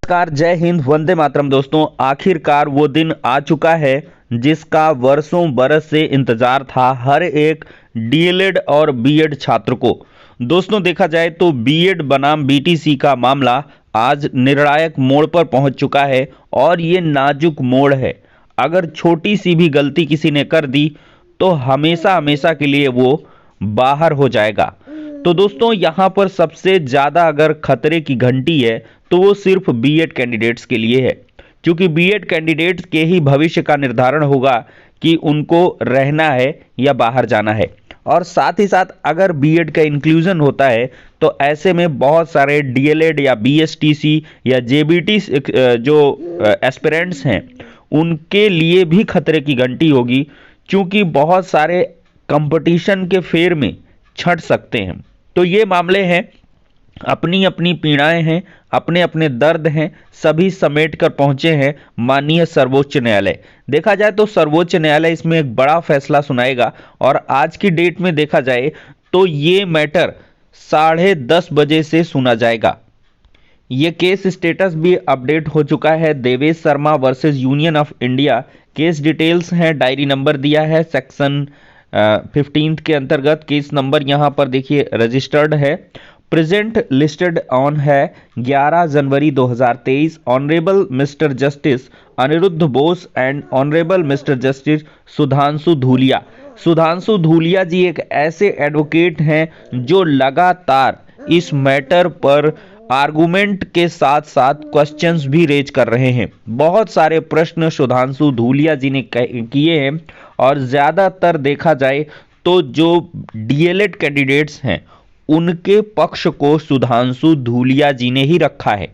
नमस्कार, जय हिंद, वंदे मातरम। दोस्तों, आखिरकार वो दिन आ चुका है जिसका वर्षों बरस से इंतजार था हर एक डीएलएड और बीएड छात्र को। दोस्तों, देखा जाए तो बीएड बनाम बीटीसी का मामला आज निर्णायक मोड़ पर पहुंच चुका है और ये नाजुक मोड़ है। अगर छोटी सी भी गलती किसी ने कर दी तो हमेशा हमेशा के लिए वो बाहर हो जाएगा। तो दोस्तों, यहाँ पर सबसे ज़्यादा अगर खतरे की घंटी है तो वो सिर्फ बीएड कैंडिडेट्स के लिए है, क्योंकि बीएड कैंडिडेट्स के ही भविष्य का निर्धारण होगा कि उनको रहना है या बाहर जाना है। और साथ ही साथ अगर बीएड का इंक्लूजन होता है तो ऐसे में बहुत सारे डीएलएड या बीएसटीसी या जेबीटी जो एस्पिरेंट्स हैं उनके लिए भी खतरे की घंटी होगी, क्योंकि बहुत सारे कंपटीशन के फेर में छंट सकते हैं। तो ये मामले हैं, अपनी अपनी पीड़ाएं हैं, अपने अपने दर्द हैं, सभी समेट कर पहुंचे हैं माननीय सर्वोच्च न्यायालय। देखा जाए तो सर्वोच्च न्यायालय इसमें एक बड़ा फैसला सुनाएगा और आज की डेट में देखा जाए तो ये मैटर 10:30 बजे से सुना जाएगा। ये केस स्टेटस भी अपडेट हो चुका है। Devesh Sharma versus union of India case details हैं, डायरी नंबर दिया है सेक्शन 15 के अंतर्गत। केस नंबर यहाँ पर देखिए रजिस्टर्ड है, प्रेजेंट लिस्टेड ऑन है 11 जनवरी 2023। Honourable mister justice Aniruddha Bose and honourable mister justice Sudhanshu Dhulia. Sudhanshu Dhulia ji एक ऐसे एडवोकेट हैं जो लगातार इस मैटर पर आर्गुमेंट के साथ साथ क्वेश्चंस भी रेज कर रहे हैं। बहुत सारे प्रश्न सुधांशु धूलिया जी ने किए हैं और ज़्यादातर देखा जाए तो जो डीएलएड कैंडिडेट्स हैं उनके पक्ष को सुधांशु धूलिया जी ने ही रखा है।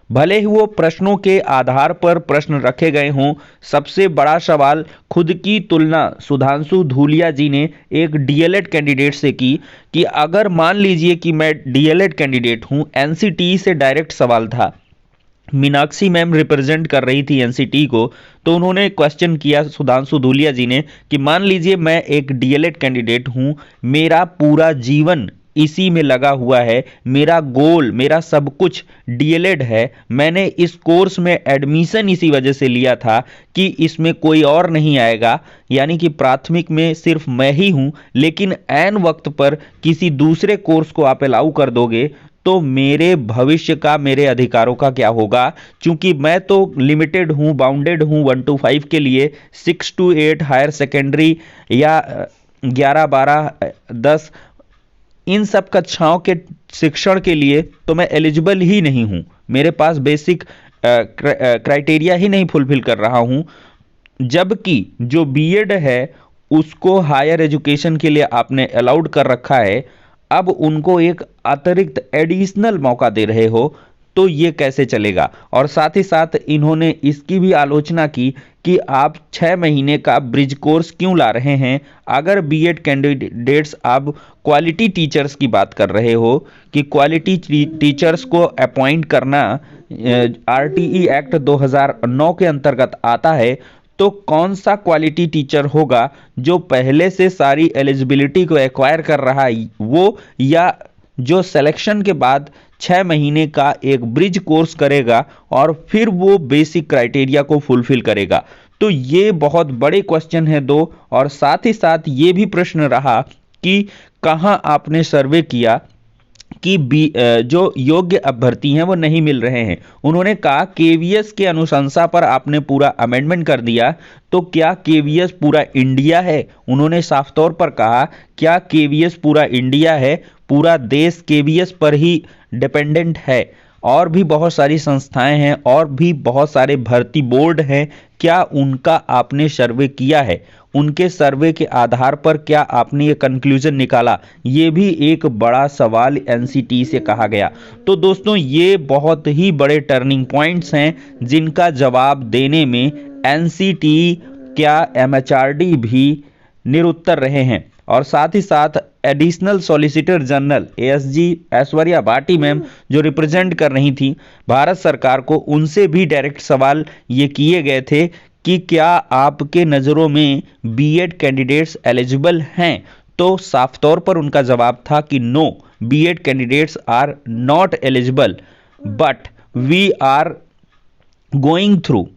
भले ही वो प्रश्नों के आधार पर प्रश्न रखे गए हों, सबसे बड़ा सवाल खुद की तुलना सुधांशु धूलिया जी ने एक डीएलएड कैंडिडेट से की कि अगर मान लीजिए कि मैं डीएलएड कैंडिडेट हूं, एनसीटीई से डायरेक्ट सवाल था, मीनाक्षी मैम रिप्रेजेंट कर रही थी एनसीटी को, तो उन्होंने क्वेश्चन किया सुधांशु धूलिया जी ने कि मान लीजिए मैं एक डीएलएड कैंडिडेट हूं, मेरा पूरा जीवन इसी में लगा हुआ है, मेरा गोल, मेरा सब कुछ डीएलएड है, मैंने इस कोर्स में एडमिशन इसी वजह से लिया था कि इसमें कोई और नहीं आएगा, यानी कि प्राथमिक में सिर्फ मैं ही हूं, लेकिन ऐन वक्त पर किसी दूसरे कोर्स को आप अलाउ कर दोगे तो मेरे भविष्य का, मेरे अधिकारों का क्या होगा? क्योंकि मैं तो लिमिटेड हूँ, बाउंडेड हूँ 1 to 5 के लिए, 6 to 8 हायर सेकेंडरी या 11, 12, 10 इन सब कक्षाओं के शिक्षण के लिए तो मैं एलिजिबल ही नहीं हूँ। मेरे पास बेसिक क्राइटेरिया ही नहीं फुलफिल कर रहा हूँ। जबकि जो बीएड है उसको हायर एजुकेशन के लिए आपने अलाउड कर रखा है, अब उनको एक अतिरिक्त एडिशनल मौका दे रहे हो, तो ये कैसे चलेगा? और साथ ही साथ इन्होंने इसकी भी आलोचना की कि आप 6 महीने का ब्रिज कोर्स क्यों ला रहे हैं? अगर बीएड कैंडिडेट्स आप क्वालिटी टीचर्स की बात कर रहे हो कि क्वालिटी टीचर्स को अपॉइंट करना आरटीई एक्ट 2009 के अंतर्गत आता है, तो कौन सा क्वालिटी टीचर होगा जो पहले से सारी एलिजिबिलिटी को एक्वायर कर रहा है वो, या जो सिलेक्शन के बाद 6 महीने का एक ब्रिज कोर्स करेगा और फिर वो बेसिक क्राइटेरिया को फुलफिल करेगा? तो ये बहुत बड़े क्वेश्चन है दो। और साथ ही साथ ये भी प्रश्न रहा कि कहाँ आपने सर्वे किया कि जो योग्य अभ्यर्थी हैं वो नहीं मिल रहे हैं। उन्होंने कहा केवीएस के अनुशंसा पर आपने पूरा अमेंडमेंट कर दिया, तो क्या केवीएस पूरा इंडिया है? उन्होंने साफ तौर पर कहा क्या केवीएस पूरा इंडिया है? पूरा देश केवीएस पर ही डिपेंडेंट है। और भी बहुत सारी संस्थाएं हैं और भी बहुत सारे भर्ती बोर्ड हैं, क्या उनका आपने सर्वे किया है? उनके सर्वे के आधार पर क्या आपने ये कंक्लूजन निकाला? ये भी एक बड़ा सवाल एनसीटी से कहा गया। तो दोस्तों, ये बहुत ही बड़े टर्निंग पॉइंट्स हैं जिनका जवाब देने में एनसीटी क्या एमएचआरडी भी निरुत्तर रहे हैं। और साथ ही साथ additional solicitor general ASG Aishwarya Bhati ma'am जो रिप्रेजेंट कर रही थी भारत सरकार को, उनसे भी डायरेक्ट सवाल ये किए गए थे कि क्या आपके नज़रों में बीएड कैंडिडेट्स एलिजिबल हैं? तो साफ तौर पर उनका जवाब था कि no, BEd candidates are not eligible, but we are going through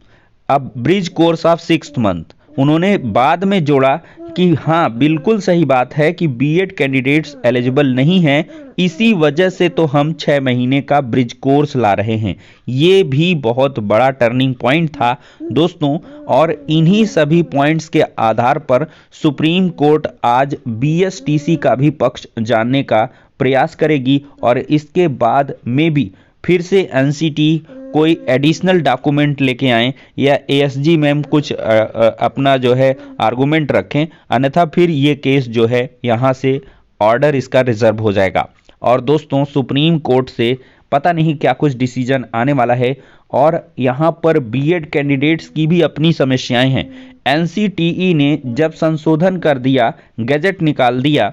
a bridge course of 6 month. उन्होंने बाद में जोड़ा कि हाँ बिल्कुल सही बात है कि बीएड कैंडिडेट्स एलिजिबल नहीं हैं, इसी वजह से तो हम 6 महीने का ब्रिज कोर्स ला रहे हैं। ये भी बहुत बड़ा टर्निंग पॉइंट था दोस्तों, और इन्हीं सभी पॉइंट्स के आधार पर सुप्रीम कोर्ट आज बीएसटीसी का भी पक्ष जानने का प्रयास करेगी, और इसके बाद में भी फिर से एनसीटी कोई एडिशनल डॉक्यूमेंट लेके आएं या एएसजी मैम कुछ अपना जो है आर्गुमेंट रखें, अन्यथा फिर ये केस जो है यहाँ से ऑर्डर इसका रिजर्व हो जाएगा। और दोस्तों सुप्रीम कोर्ट से पता नहीं क्या कुछ डिसीजन आने वाला है, और यहाँ पर बीएड कैंडिडेट्स की भी अपनी समस्याएं हैं। एनसीटीई ने जब संशोधन कर दिया, गैजेट निकाल दिया,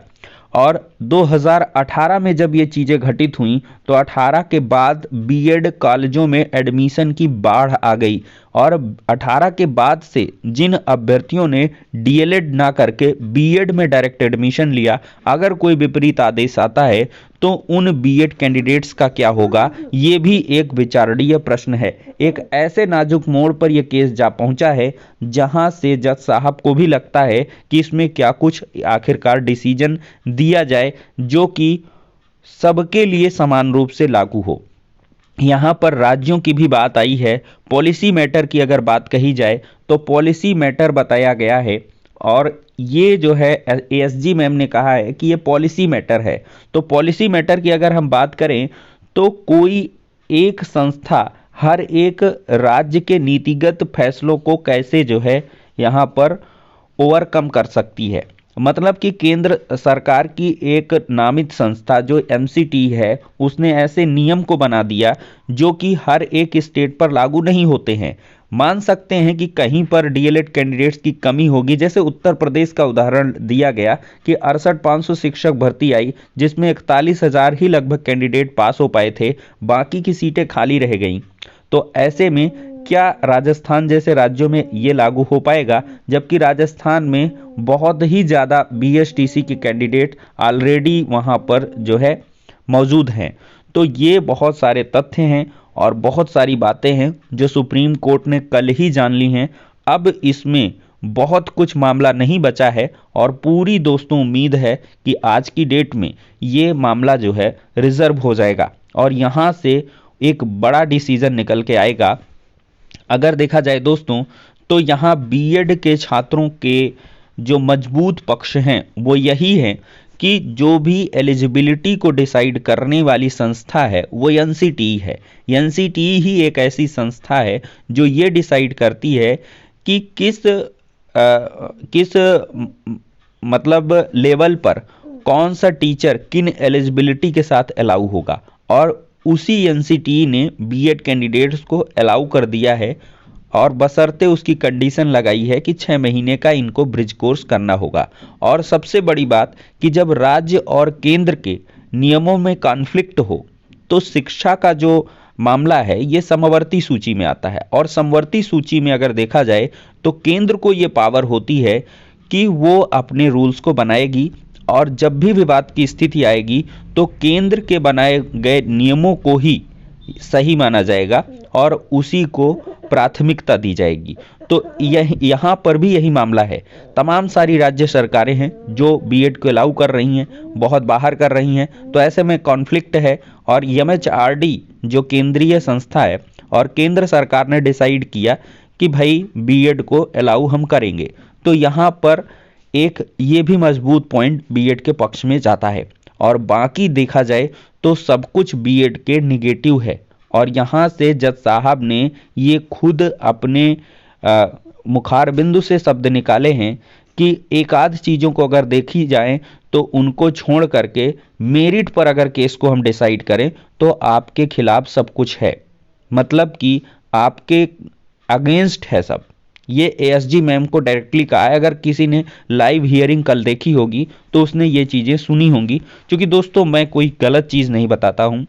और 2018 में जब ये चीज़ें घटित हुई तो 18 के बाद बीएड कॉलेजों में एडमिशन की बाढ़ आ गई, और 18 के बाद से जिन अभ्यर्थियों ने डीएलएड ना करके बीएड में डायरेक्ट एडमिशन लिया, अगर कोई विपरीत आदेश आता है तो उन बीएड कैंडिडेट्स का क्या होगा, ये भी एक विचारणीय प्रश्न है। एक ऐसे नाजुक मोड़ पर यह केस जा पहुंचा है जहां से जज साहब को भी लगता है कि इसमें क्या कुछ आखिरकार डिसीजन दिया जाए जो कि सबके लिए समान रूप से लागू हो। यहाँ पर राज्यों की भी बात आई है। पॉलिसी मैटर की अगर बात कही जाए तो पॉलिसी मैटर बताया गया है, और ये जो है एएसजी मैम ने कहा है कि ये पॉलिसी मैटर है। तो पॉलिसी मैटर की अगर हम बात करें तो कोई एक संस्था हर एक राज्य के नीतिगत फैसलों को कैसे जो है यहाँ पर ओवरकम कर सकती है। मतलब कि केंद्र सरकार की एक नामित संस्था जो एमसीटी है, उसने ऐसे नियम को बना दिया जो कि हर एक स्टेट पर लागू नहीं होते हैं। मान सकते हैं कि कहीं पर डीएलएड कैंडिडेट्स की कमी होगी, जैसे उत्तर प्रदेश का उदाहरण दिया गया कि 68,500 शिक्षक भर्ती आई, जिसमें 41,000 ही लगभग कैंडिडेट पास हो पाए थे, बाकी की सीटें खाली रह गईं। तो ऐसे में क्या राजस्थान जैसे राज्यों में ये लागू हो पाएगा, जबकि राजस्थान में बहुत ही ज़्यादा बीएसटीसी के कैंडिडेट ऑलरेडी वहाँ पर जो है मौजूद हैं। तो ये बहुत सारे तथ्य हैं और बहुत सारी बातें हैं जो सुप्रीम कोर्ट ने कल ही जान ली हैं। अब इसमें बहुत कुछ मामला नहीं बचा है, और पूरी दोस्तों उम्मीद है कि आज की डेट में ये मामला जो है रिजर्व हो जाएगा और यहाँ से एक बड़ा डिसीजन निकल के आएगा। अगर देखा जाए दोस्तों तो यहाँ बीएड के छात्रों के जो मजबूत पक्ष हैं वो यही है कि जो भी एलिजिबिलिटी को डिसाइड करने वाली संस्था है वो एनसीटीई है। एनसीटीई ही एक ऐसी संस्था है जो ये डिसाइड करती है कि किस मतलब लेवल पर कौन सा टीचर किन एलिजिबिलिटी के साथ अलाउ होगा, और उसी एनसीटीई ने बीएड कैंडिडेट्स को अलाउ कर दिया है, और बशर्ते उसकी कंडीशन लगाई है कि 6 महीने का इनको ब्रिज कोर्स करना होगा। और सबसे बड़ी बात कि जब राज्य और केंद्र के नियमों में कॉन्फ्लिक्ट हो तो शिक्षा का जो मामला है ये समवर्ती सूची में आता है, और समवर्ती सूची में अगर देखा जाए तो केंद्र को ये पावर होती है कि वो अपने रूल्स को बनाएगी, और जब भी विवाद की स्थिति आएगी तो केंद्र के बनाए गए नियमों को ही सही माना जाएगा और उसी को प्राथमिकता दी जाएगी। तो यहाँ पर भी यही मामला है। तमाम सारी राज्य सरकारें हैं जो बीएड को अलाउ कर रही हैं, बहुत बाहर कर रही हैं, तो ऐसे में कॉन्फ्लिक्ट है। और एमएचआरडी जो केंद्रीय संस्था है और केंद्र सरकार ने डिसाइड किया कि भाई बीएड को अलाउ हम करेंगे, तो यहाँ पर एक ये भी मजबूत पॉइंट बीएड के पक्ष में जाता है। और बाकी देखा जाए तो सब कुछ बीएड के निगेटिव है, और यहाँ से जज साहब ने ये खुद अपने मुखारबिंदु से शब्द निकाले हैं कि एक आध चीज़ों को अगर देखी जाए तो उनको छोड़ करके मेरिट पर अगर केस को हम डिसाइड करें तो आपके खिलाफ सब कुछ है, मतलब कि आपके अगेंस्ट है सब। ये एएसजी मैम को डायरेक्टली कहा है। अगर किसी ने लाइव हियरिंग कल देखी होगी तो उसने ये चीज़ें सुनी होंगी, क्योंकि दोस्तों मैं कोई गलत चीज़ नहीं बताता हूँ,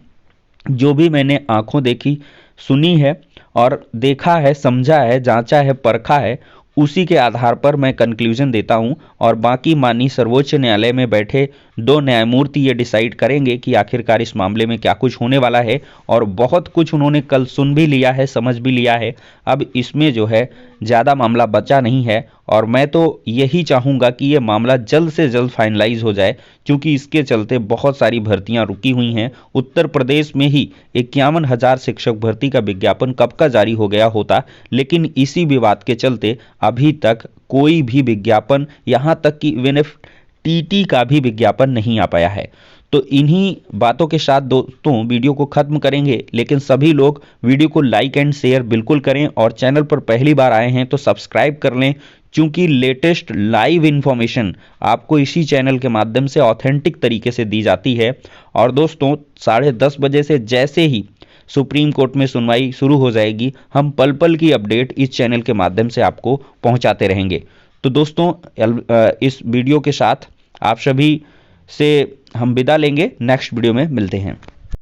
जो भी मैंने आंखों देखी सुनी है और देखा है, समझा है, जांचा है, परखा है, उसी के आधार पर मैं कंक्लूजन देता हूं। और बाकी माननीय सर्वोच्च न्यायालय में बैठे दो न्यायमूर्ति ये डिसाइड करेंगे कि आखिरकार इस मामले में क्या कुछ होने वाला है। और बहुत कुछ उन्होंने कल सुन भी लिया है, समझ भी लिया है। अब इसमें जो है ज़्यादा मामला बचा नहीं है और मैं तो यही चाहूँगा कि ये मामला जल्द से जल्द फाइनलाइज हो जाए, क्योंकि इसके चलते बहुत सारी भर्तियां रुकी हुई हैं। उत्तर प्रदेश में ही 51,000 शिक्षक भर्ती का विज्ञापन कब का जारी हो गया होता, लेकिन इसी विवाद के चलते अभी तक कोई भी विज्ञापन, यहाँ तक कि इवन टीटी का भी विज्ञापन नहीं आ पाया है। तो इन्हीं बातों के साथ दोस्तों वीडियो को खत्म करेंगे, लेकिन सभी लोग वीडियो को लाइक एंड शेयर बिल्कुल करें और चैनल पर पहली बार आए हैं तो सब्सक्राइब कर लें, क्योंकि लेटेस्ट लाइव इन्फॉर्मेशन आपको इसी चैनल के माध्यम से ऑथेंटिक तरीके से दी जाती है। और दोस्तों 10:30 बजे से जैसे ही सुप्रीम कोर्ट में सुनवाई शुरू हो जाएगी, हम पल पल की अपडेट इस चैनल के माध्यम से आपको पहुंचाते रहेंगे। तो दोस्तों इस वीडियो के साथ आप सभी से हम विदा लेंगे, नेक्स्ट वीडियो में मिलते हैं।